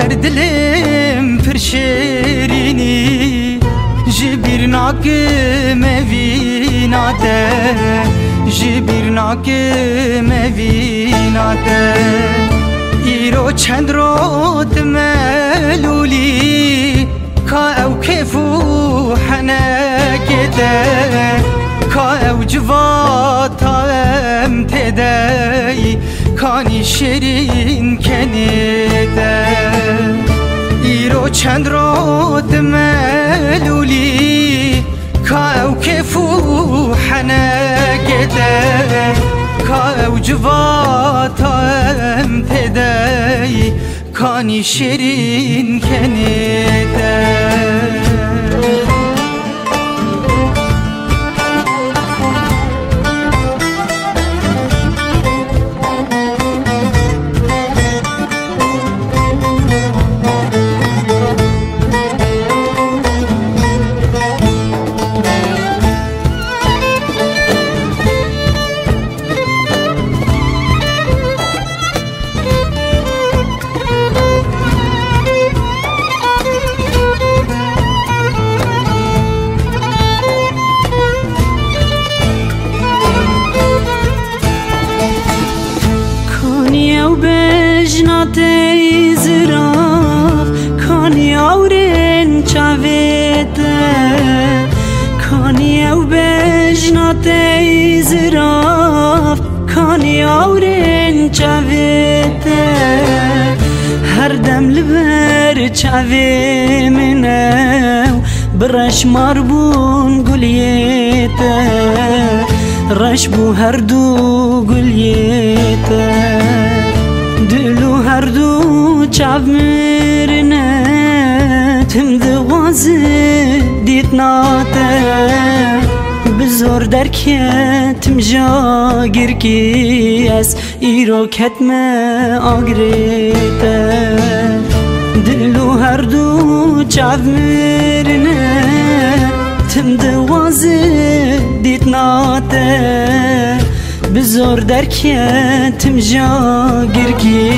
her dilim pir şirini Jibir nakım evinate Jibir nakım evinate İro çend rot meluli Ka ev kefu hanekete Ka ev civata em tedey Kani şirin kenide İro çend rot meluli Ka ev kefu hanekete Ka ev civata em tedey Kani şirin kenide Bejnate ziraf Kani avren çavete Kani ev bejnate ziraf Kani avren çavete Her dem liber çave minev Braş marbun gulyete Raş bu her du gulyete Dülü her du çav mirine Tim divazı ditnate Bizor derketim jagir ki es İro ketme agrete Dülü her du çav mirine Tim divazı ditnate Bizor derketim jagir ki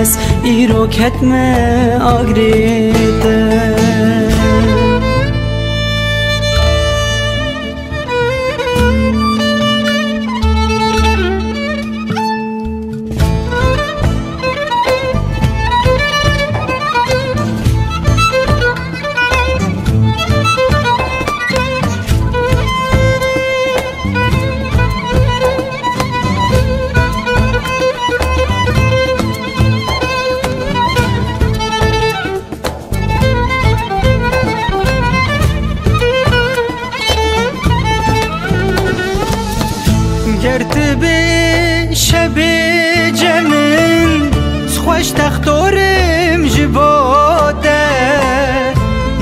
es İro ketme agrete Gertbi şebi cemin Schoş taxtorim jibote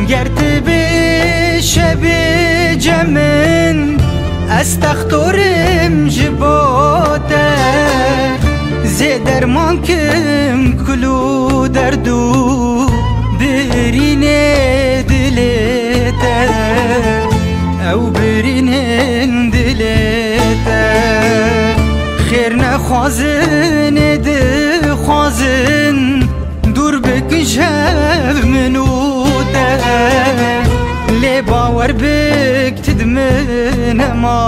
Gertbi şebi cemin Ez taxtorim jibote Zederman kim kulu derdu Birine dilete Ev birinin dilete Xêr nexwazin êdî xwazin Dûr bikin şev min û te Lê bawer bik tidmin ema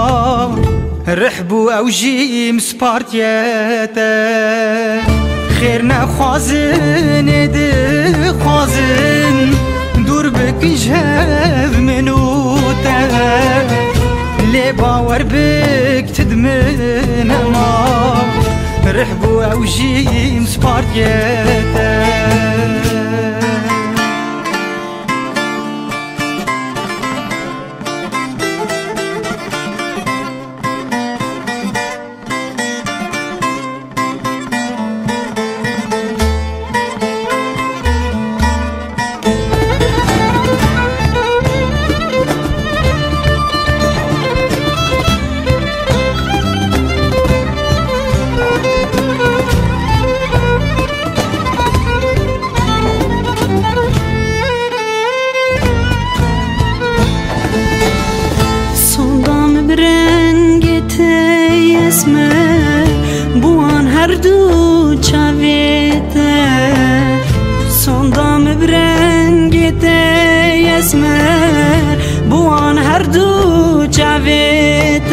Rihbû ew jî mispartiye te Xêr nexwazin êdî xwazin Dûr bikin şev min û te Lê bawer bik tidmin ema Rihbû ew jî mispartiye te دلم برنگت اسمر بوان هر دو جویت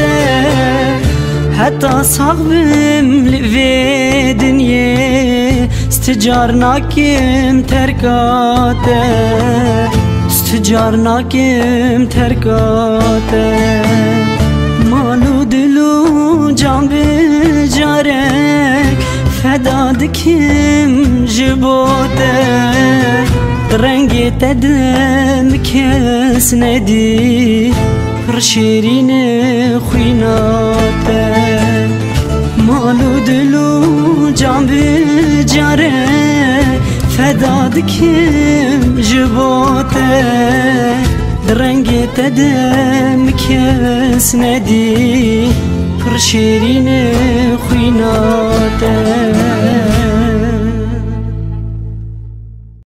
حتی صاحبم لوی دنیا استجار ناکم ترکات استجار ناکم ترکات مالو دلو جان بجارک فدا دکم جبوته رنگی تدم کس ندی پر شیرین خویناته مالو دلو جان بجاره فدا دکم جبوته رنگی تدم کس ندی پر شیرین خویناته